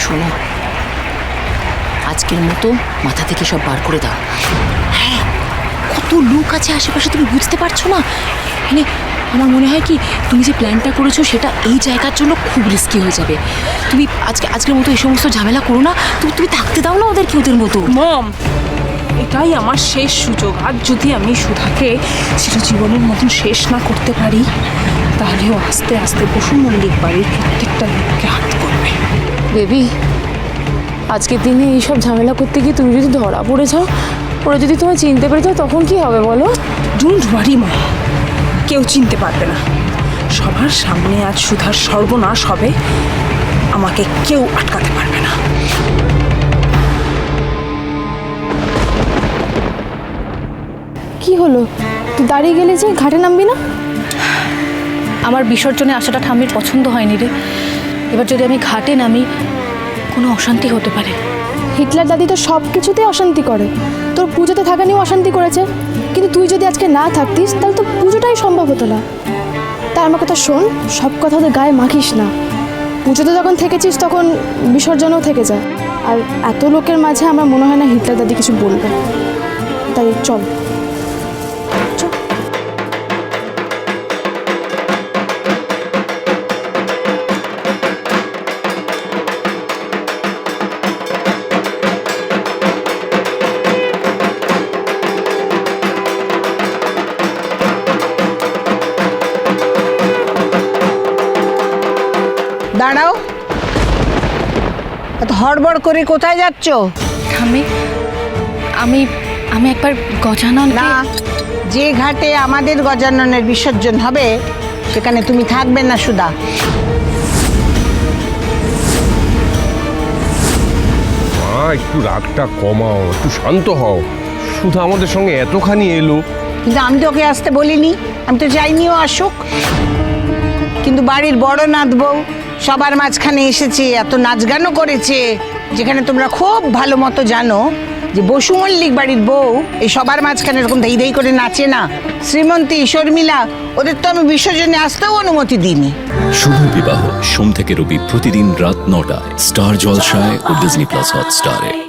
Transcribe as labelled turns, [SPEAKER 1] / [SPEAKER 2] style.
[SPEAKER 1] শোনো, আজকের মতো মাথা থেকে সব বার করে দাও। হ্যাঁ, কত লোক আছে আশেপাশে, তুমি বুঝতে পারছো না? মানে আমার মনে হয় কি, তুমি যে প্ল্যানটা করেছো সেটা এই জায়গার জন্য খুব রিস্কি হয়ে যাবে। তুমি আজকের মতো এই সমস্ত ঝামেলা করো না। তুমি থাকতে দাও না ওদেরকে ওদের মতো।
[SPEAKER 2] মম, এটাই আমার শেষ সুযোগ। আজ যদি আমি সুধাকে চিরজীবনের মতন শেষ না করতে পারি, তাহলেও আস্তে আস্তে বসু মল্লিক বাড়ির প্রত্যেকটা লোককে হাত করবে।
[SPEAKER 3] বেবি, আজকের দিনে এইসব ঝামেলা করতে গিয়ে তুমি যদি ধরা পড়ে যাও, ওরা যদি তোমায় চিনতে পেরে যায়, তখন কি হবে বলো?
[SPEAKER 2] ডোন্ট ওয়ারি মা, কেউ চিনতে পারবে না। সবার সামনে আজ সুধার সর্বনাশ হবে, আমাকে কেউ আটকাতে পারবে না।
[SPEAKER 3] কি হলো, তুই দাঁড়িয়ে গেলে যে, ঘাটে নামবি না?
[SPEAKER 4] আমার বিসর্জনে আসাটা ঠাম্মির পছন্দ হয়নি রে। এবার যদি আমি ঘাটে নামি, কোনো অশান্তি হতে পারে।
[SPEAKER 3] হিটলার দাদি তো সব কিছুতেই অশান্তি করে, তোর পুজোতে থাকা নিয়েও অশান্তি করেছে। কিন্তু তুই যদি আজকে না থাকতিস, তাহলে তো পুজোটাই সম্ভব হতো না। তাই আমার কথা শোন, সব কথা তোর গায়ে মাখিস না। পুজোতে যখন থেকেছিস তখন বিসর্জনেও থেকে যা। আর এত লোকের মাঝে আমার মনে হয় না হিটলার দাদি কিছু বলবে। তাই চল।
[SPEAKER 5] দাঁড়াও, এত হড়বড় করে কোথায় যাচ্ছ?
[SPEAKER 4] ঠাম্মি, আমি আমি একবার গজানন
[SPEAKER 5] না, যে ঘাটে আমাদের গজাননের বিসর্জন হবে সেখানে তুমি থাকবে না সুধা।
[SPEAKER 6] মা, একটু রাগটা কমাও, একটু শান্ত হও। সুধা আমাদের সঙ্গে এতখানি এলো।
[SPEAKER 5] কিন্তু আমি তো ওকে আসতে বলিনি, আমি তো চাইনিও আসুক। কিন্তু বাড়ির বড় নাত বউ সবার মাঝখানে এসেছে, এত নাচ গানও করেছে, যেখানে তোমরা খুব ভালো মতো জানো যে বসু মল্লিক বাড়ির বউ এই সবার মাঝখানে এরকম দেই দেই করে নাচে না। শ্রীমন্তী, শর্মিলা, ওদের তো আমি বিসর্জনে আসতেও অনুমতি দিইনি।
[SPEAKER 7] শুভ বিবাহ সোম থেকে রবি প্রতিদিন রাত ৯টায় স্টার জলসায় ও ডিজনি প্লাস হটস্টারে।